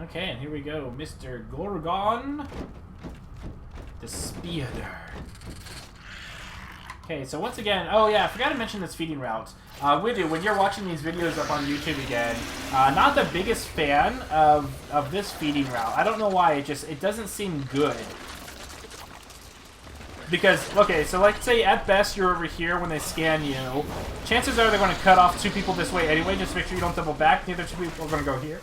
Okay, and here we go. Mr. Gorgon. The Speeder. Okay, so once again... Oh, yeah, I forgot to mention this feeding route. Widu, when you're watching these videos up on YouTube again, not the biggest fan of this feeding route. I don't know why, it doesn't seem good. Because, okay, so let's say at best you're over here when they scan you. Chances are they're going to cut off 2 people this way anyway, just to make sure you don't double back. The other 2 people are going to go here.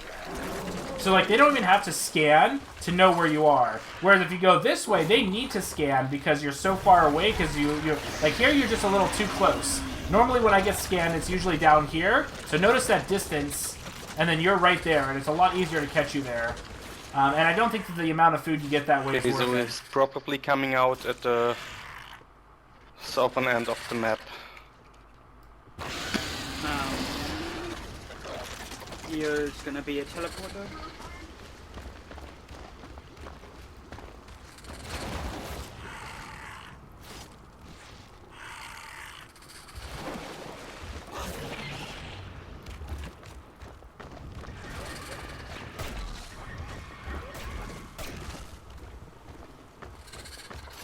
So, like, they don't even have to scan to know where you are. Whereas if you go this way, they need to scan because you're so far away, because you're like, here you're just a little too close. Normally when I get scanned, it's usually down here. So notice that distance, and then you're right there, and it's a lot easier to catch you there. And I don't think that the amount of food you get that way is worth it. It's probably coming out at the southern end of the map. Here's gonna be a teleporter.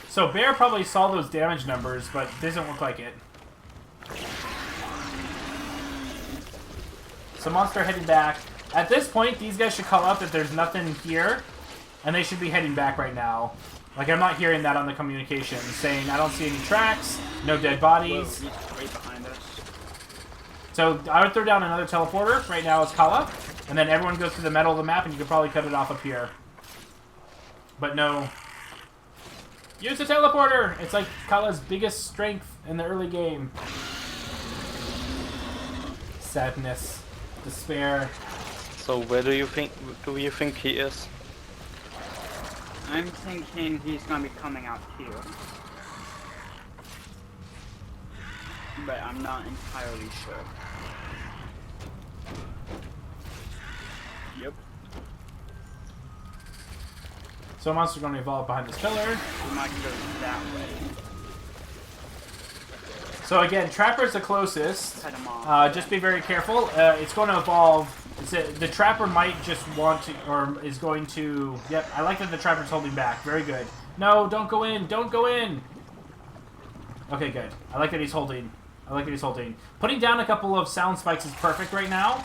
So Bear probably saw those damage numbers, but doesn't look like it. So Monster heading back. At this point, these guys should call out that there's nothing here, and they should be heading back right now. Like, I'm not hearing that on the communication, saying I don't see any tracks, no dead bodies. Whoa, he's right behind us. So I would throw down another teleporter right now as Kala, and then everyone goes to the middle of the map, and you could probably cut it off up here. But no. Use the teleporter! It's like Kala's biggest strength in the early game. Sadness. Despair. So where do you think he is? I'm thinking he's gonna be coming out here. But I'm not entirely sure. Yep. So Monster's going to evolve behind this pillar. We might go that way. So again, Trapper's the closest. Cut him off. Just be very careful. It's going to evolve. The Trapper might just want to, or is going to... Yep, I like that the Trapper's holding back. Very good. No, don't go in. Don't go in. Okay, good. I like that he's holding. I like that he's holding. Putting down a couple of sound spikes is perfect right now.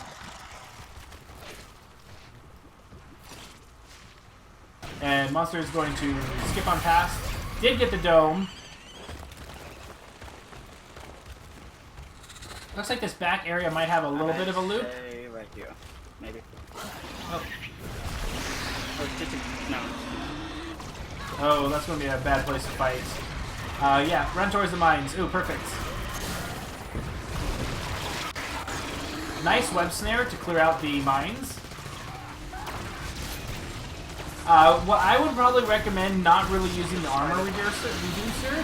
And Monster is going to skip on past. Did get the dome. Looks like this back area might have a little bit of a loop. Right here, maybe. Oh. Oh, it's just a, no. Oh, that's going to be a bad place to fight. Yeah, run towards the mines. Ooh, perfect. Nice web snare to clear out the mines. Well, I would probably recommend not really using the armor reducer.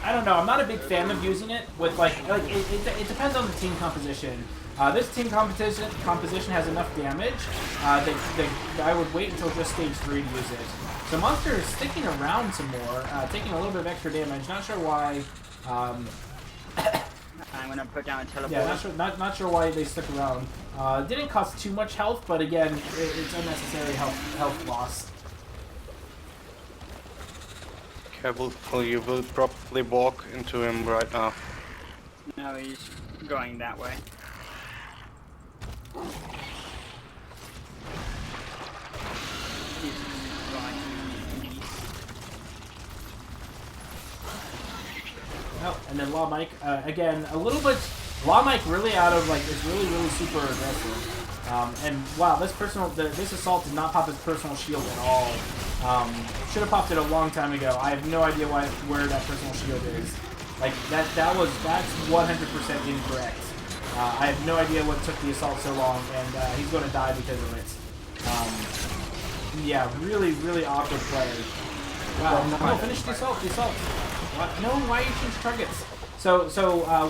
I don't know. I'm not a big fan of using it with it depends on the team composition. This team composition has enough damage that I would wait until just stage 3 to use it. So Monster is sticking around some more, taking a little bit of extra damage. Not sure why. I'm gonna put down a teleporter. Yeah, not sure why they stuck around. Didn't cost too much health, but again, it's unnecessary health loss. Careful, you will probably walk into him right now. No, he's going that way. He's going east. Oh, and then Law Mike, again, a little bit... Law Mike really out of, is really super aggressive. And wow, this assault did not pop his personal shield at all. Should have popped it a long time ago. I have no idea where that personal shield is. That's 100% incorrect. I have no idea what took the assault so long, and he's going to die because of it. Yeah, really awkward play. Wow, no, finish the assault, What? No, why you change targets? So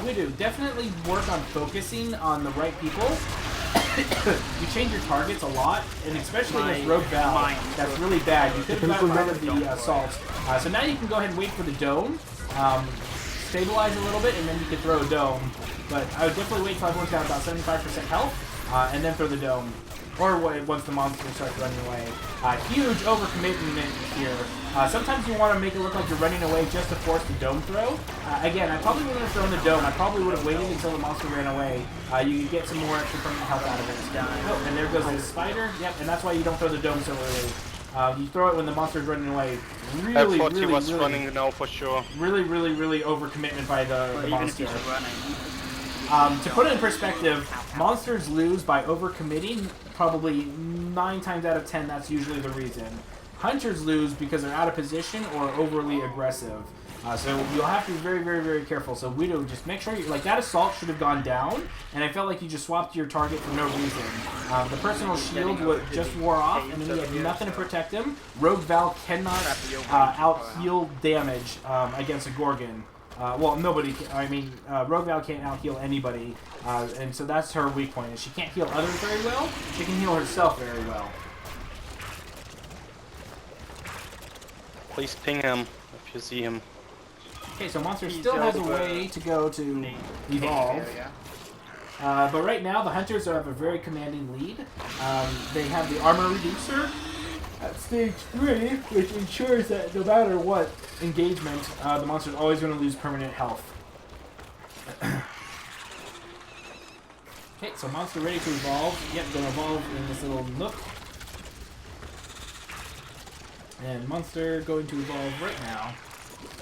Widu, definitely work on focusing on the right people. You change your targets a lot, and especially with Rogue Val, that's really bad. You could have gotten rid of the assault. So now you can go ahead and wait for the dome, stabilize a little bit, and then you can throw a dome. But I would definitely wait until everyone's got about 75% health, and then throw the dome. or once the monster starts running away. Huge overcommitment here. Sometimes you want to make it look like you're running away just to force the dome throw. Again, I probably wouldn't have thrown the dome. I probably would have waited until the monster ran away. You could get some more extra permanent health out of it. Oh, and there goes the spider. Yep, and that's why you don't throw the dome so early. You throw it when the monster's running away. I thought he was running now for sure. Really overcommitment by the monster. Even if he's running. To put it in perspective, monsters lose by overcommitting. Probably 9 times out of 10, that's usually the reason. Hunters lose because they're out of position or overly aggressive. So you'll have to be very careful. So Widow, just make sure like that assault should have gone down, and I felt like you just swapped your target for no reason. The personal shield just wore off, and then you had nothing to protect him. Rogue Val cannot out-heal damage against a Gorgon. Well, nobody can, I mean, Rogue Val can't out-heal anybody, and so that's her weak point. She can't heal others very well, she can heal herself very well. Please ping him if you see him. Okay, so Monster still has a way to go to evolve. But right now, the Hunters have a very commanding lead. They have the Armor Reducer at stage 3, which ensures that no matter what engagement, the monster is always going to lose permanent health. Okay, so monster ready to evolve. Yep, going to evolve in this little nook. And monster going to evolve right now.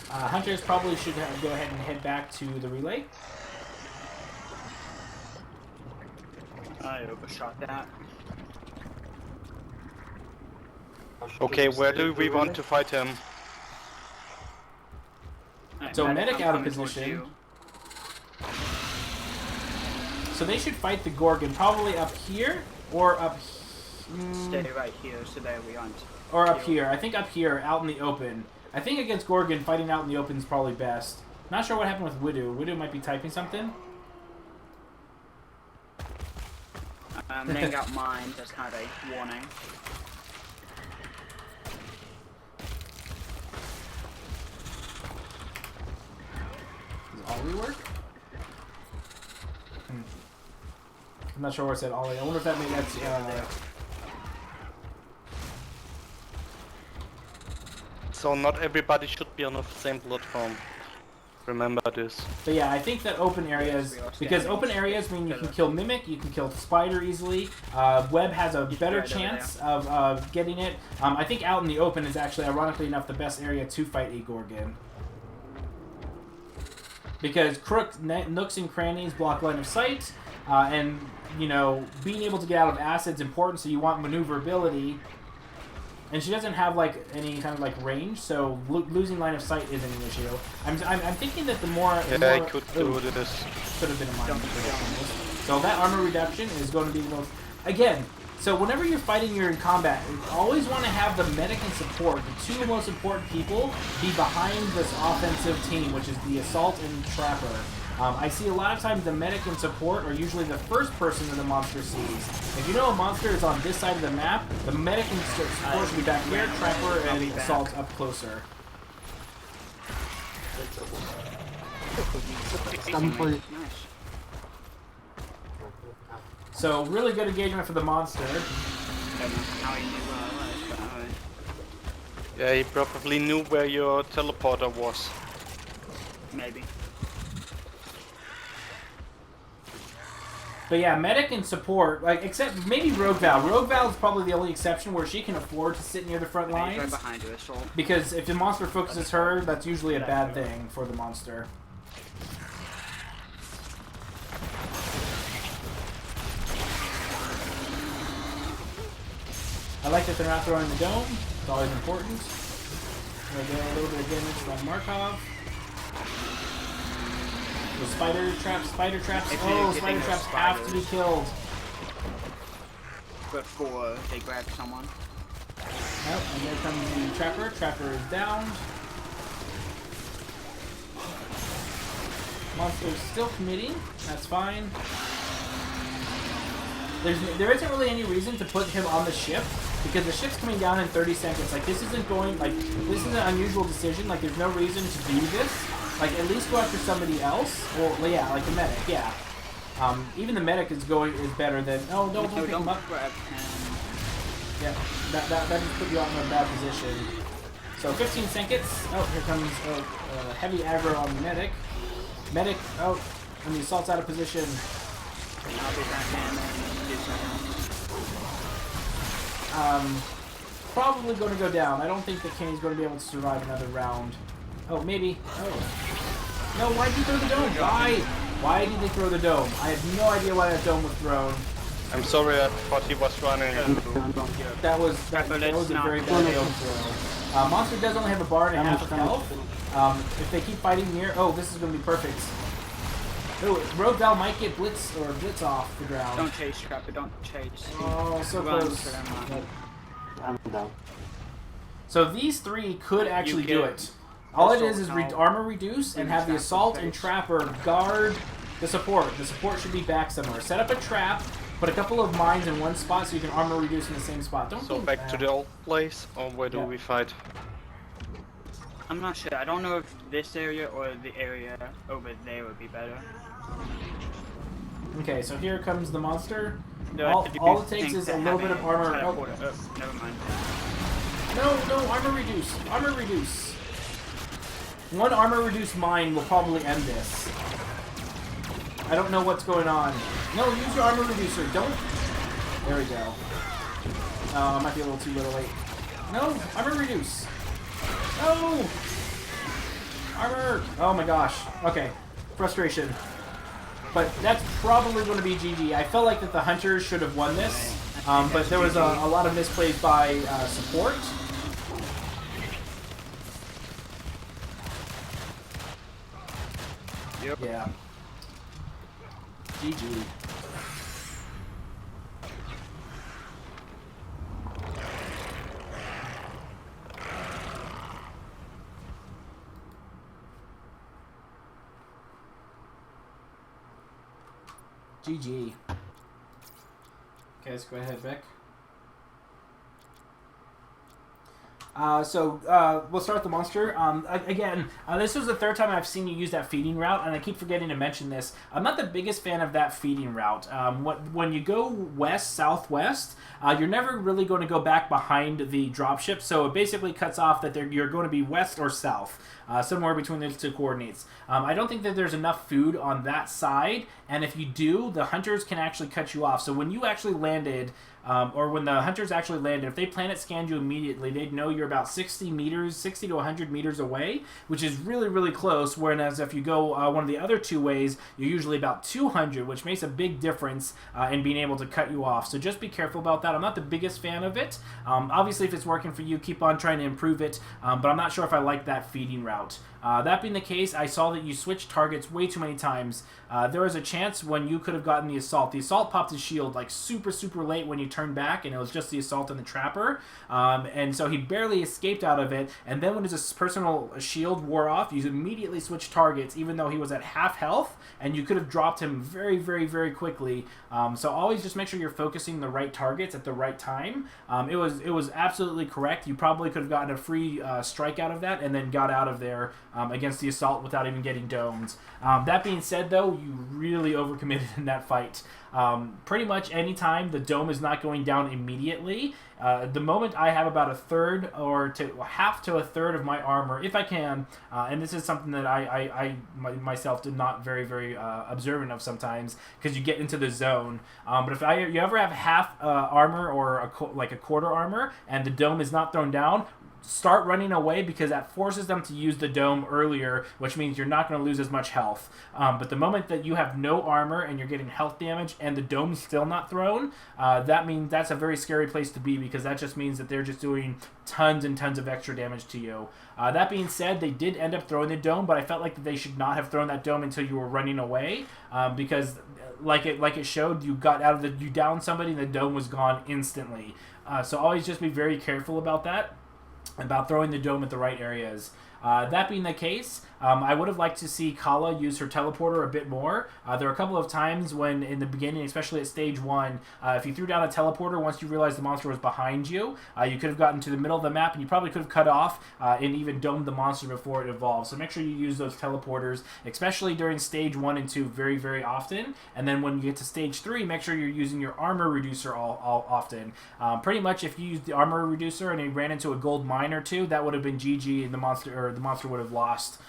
Hunters probably should go ahead and head back to the relay. I overshot that. Okay, where do we want to fight him? So medic out of position. So they should fight the Gorgon probably up here or up. Stay right here so that we aren't. Or up here. I think up here, out in the open. I think against Gorgon, fighting out in the open is probably best. Not sure what happened with Widow. Widow might be typing something. Main got mine. That's kind of a warning. Does Ollie work? I'm not sure where it said Ollie. I wonder if that made that. So not everybody should be on the same platform. Remember this. But yeah, I think that open areas, because open areas mean you can kill Mimic, you can kill Spider easily. Web has a better chance of getting it. I think out in the open is actually, ironically enough, the best area to fight a Gorgon. Because nooks and crannies block line of sight, and, you know, being able to get out of acid is important, so you want maneuverability. And she doesn't have like any kind of like range, so losing line of sight isn't an issue. I'm thinking that the more I could do this. Could have been a mine. So that armor reduction is going to be the most. Again, so whenever you're fighting, you're in combat. You always want to have the medic and support, the two most important people, be behind this offensive team, which is the assault and trapper. I see a lot of times the medic and support are usually the first person that the monster sees. If you know a monster is on this side of the map, the medic and support should be back here, trapper and assault up closer. So really good engagement for the monster. Yeah, he probably knew where your teleporter was. Maybe. But yeah, medic and support, like, except maybe Rogue Val. Rogue Val is probably the only exception where she can afford to sit near the front lines. Right behind you, so. Because if the monster focuses her, that's usually a bad thing for the monster. I like that they're not throwing the dome. It's always important. We're getting a little bit of damage from Markov. The spider traps. Oh, spider traps have to be killed. Before they grab someone. Yep, and there comes the trapper. Trapper is down. Monster's still committing. That's fine. There isn't really any reason to put him on the ship because the ship's coming down in 30 seconds. Like this isn't an unusual decision. Like there's no reason to do this. Like, at least go after somebody else. Well, yeah, like the medic, yeah. Even the medic is better than. Oh, don't pick him up. Grab him. Yeah, that just put you out in a bad position. So 15 seconds. Oh, here comes heavy aggro on the medic. Medic. Oh, and the assault's out of position. I'll be back in and do something. Probably going to go down. I don't think that Kenny's going to be able to survive another round. Oh, maybe. Oh. No, why did you throw the dome? Why? Why did they throw the dome? I have no idea why that dome was thrown. I'm sorry, I thought he was running. That was a very bad dome throw. Monster does only have a bar and a half of health. If they keep fighting near... Oh, this is going to be perfect. Oh, Rogue Val might get blitz off the ground. Don't chase, Trapper, don't chase. Oh, so Run close. for them, I'm down. So these three could actually do it. All it is armor reduce and have the assault and trapper guard the support. The support should be back somewhere. Set up a trap, put a couple of mines in one spot so you can armor reduce in the same spot. Don't So do back that. to the old place, or where do we fight? I'm not sure. I don't know if this area or the area over there would be better. Okay, so here comes the monster. No, All it takes is a little bit of armor. Oh, never mind. no, armor reduce. Armor reduce. One armor reduce mine will probably end this. I don't know what's going on. No, use your armor reducer. Don't. There we go. Oh, I might be a little late. No, armor reduce. No! Armor! Oh my gosh. Okay. Frustration. But that's probably going to be GG. I felt like that the Hunters should have won this, but there was a lot of misplays by support. Yep. Yeah. GG. GG. Okay, let's go ahead, Beck. We'll start with the monster. Again, this was the third time I've seen you use that feeding route, and I keep forgetting to mention this. I'm not the biggest fan of that feeding route. When you go west-southwest, you're never really going to go back behind the dropship, so it basically cuts off that you're going to be west or south, somewhere between those two coordinates. I don't think that there's enough food on that side, and if you do, the hunters can actually cut you off. So when you actually landed... or when the hunters actually landed, if they planet scanned you immediately, they'd know you're about 60 to 100 meters away, which is really, really close, whereas if you go one of the other two ways, you're usually about 200, which makes a big difference in being able to cut you off. So just be careful about that. I'm not the biggest fan of it. Obviously, if it's working for you, keep on trying to improve it, but I'm not sure if I like that feeding route. That being the case, I saw that you switched targets way too many times. There was a chance when you could have gotten the assault. The assault popped his shield like super, super late when you turned back, and it was just the assault and the trapper. And so he barely escaped out of it. And then when his personal shield wore off, you immediately switched targets, even though he was at half health, and you could have dropped him very, very, very quickly. So always just make sure you're focusing the right targets at the right time. It was absolutely correct. You probably could have gotten a free strike out of that, and then got out of there against the assault without even getting domed. That being said, though, you really overcommitted in that fight. Pretty much any time the dome is not going down immediately, the moment I have about a third or half to a third of my armor, if I can, and this is something that I myself did not very, very observant of sometimes, because you get into the zone. But if you ever have half armor or a quarter armor and the dome is not thrown down, start running away, because that forces them to use the dome earlier, which means you're not going to lose as much health. But the moment that you have no armor and you're getting health damage and the dome's still not thrown, that means that's a very scary place to be, because that just means that they're just doing tons and tons of extra damage to you. That being said, they did end up throwing the dome, but I felt like they should not have thrown that dome until you were running away, because like it showed, you downed somebody and the dome was gone instantly. So always just be very careful about that, about throwing the dome at the right areas. That being the case, I would have liked to see Kala use her teleporter a bit more. There were a couple of times when, in the beginning, especially at stage 1, if you threw down a teleporter, once you realized the monster was behind you, you could have gotten to the middle of the map, and you probably could have cut off and even domed the monster before it evolved. So make sure you use those teleporters, especially during stage 1 and 2 very, very often. And then when you get to stage 3, make sure you're using your armor reducer all often. Pretty much if you used the armor reducer and he ran into a gold mine or two, that would have been GG, and the monster would have lost.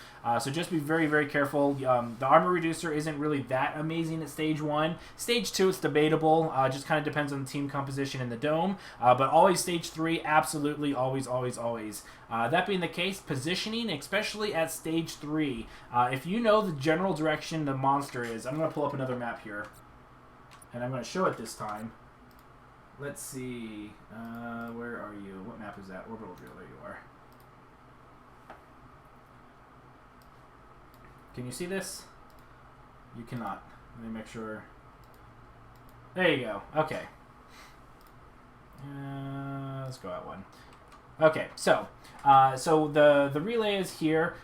So just be very, very careful. The armor reducer isn't really that amazing at stage 1. Stage 2, it's debatable. Just kind of depends on the team composition in the dome. But always stage 3, absolutely, always, always, always. That being the case, positioning, especially at stage 3. If you know the general direction the monster is, I'm going to pull up another map here. And I'm going to show it this time. Let's see. Where are you? What map is that? Orbital Drill. There you are. Can you see this? You cannot. Let me make sure. There you go. Okay. Let's go out one. Okay, so the relay is here.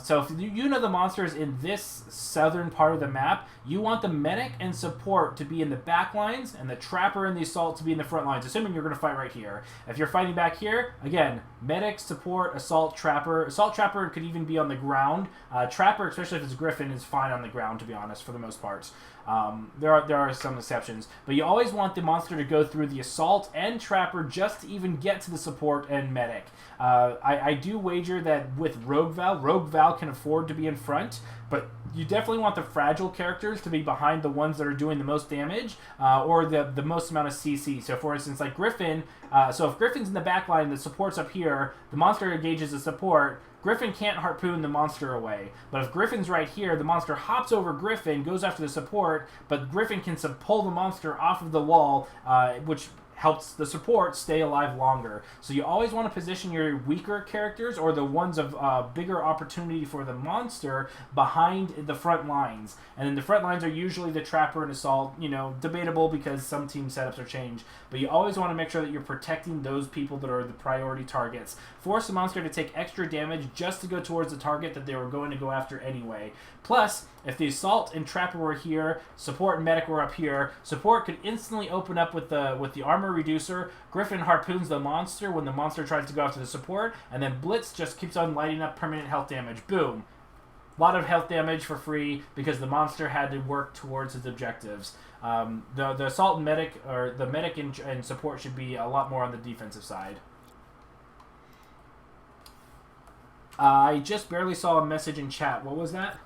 So if you know the monster is in this southern part of the map, you want the medic and support to be in the back lines and the trapper and the assault to be in the front lines, assuming you're going to fight right here. If you're fighting back here, again, medic, support, assault, trapper. Assault trapper could even be on the ground. Trapper, especially if it's Griffin, is fine on the ground, to be honest, for the most part. There are some exceptions, but you always want the monster to go through the assault and trapper just to even get to the support and medic. I do wager that with Rogue Val can afford to be in front, but you definitely want the fragile characters to be behind the ones that are doing the most damage, or the most amount of CC. So for instance, like Griffin, so if Griffin's in the back line, the support's up here, the monster engages the support, Griffin can't harpoon the monster away. But if Griffin's right here, the monster hops over Griffin, goes after the support, but Griffin can pull the monster off of the wall, which helps the support stay alive longer. So you always want to position your weaker characters, or the ones of bigger opportunity for the monster, behind the front lines. And then the front lines are usually the trapper and assault, you know, debatable because some team setups are changed. But you always want to make sure that you're protecting those people that are the priority targets. Force the monster to take extra damage just to go towards the target that they were going to go after anyway. Plus, if the assault and trapper were here, support and medic were up here, support could instantly open up with the armor reducer. Griffin harpoons the monster when the monster tries to go after the support, and then Blitz just keeps on lighting up permanent health damage. Boom. A lot of health damage for free because the monster had to work towards its objectives. The assault and medic, or the medic and support, should be a lot more on the defensive side. I just barely saw a message in chat. What was that?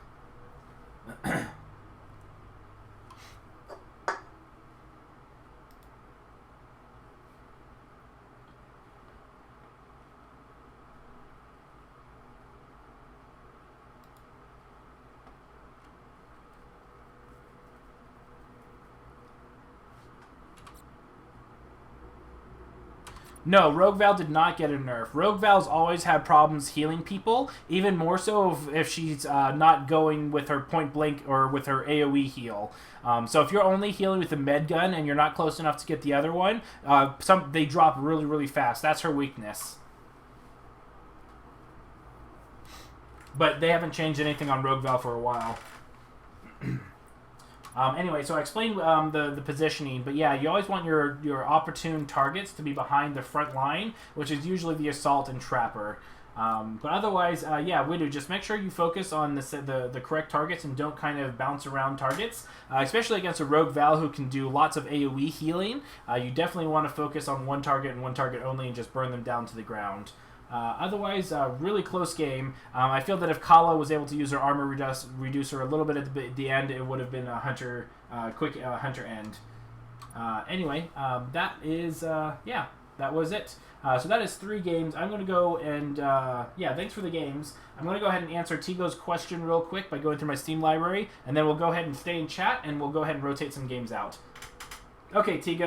No, Rogue Val did not get a nerf. Rogue Val's always had problems healing people, even more so if she's not going with her point blank or with her AoE heal. So if you're only healing with the med gun and you're not close enough to get the other one, they drop really, really fast. That's her weakness. But they haven't changed anything on Rogue Val for a while. Anyway, so I explained the positioning, but yeah, you always want your opportune targets to be behind the front line, which is usually the assault and trapper. But otherwise, yeah, Widow, just make sure you focus on the correct targets and don't kind of bounce around targets, especially against a Rogue Val who can do lots of AoE healing. You definitely want to focus on one target and one target only and just burn them down to the ground. Otherwise, really close game. I feel that if Kala was able to use her armor reducer a little bit at the end, it would have been a hunter, quick hunter end. Anyway, that is, yeah, that was it. So that is 3 games. I'm going to go and, yeah, thanks for the games. I'm going to go ahead and answer Tigo's question real quick by going through my Steam library, and then we'll go ahead and stay in chat, and we'll go ahead and rotate some games out. Okay, Tigo.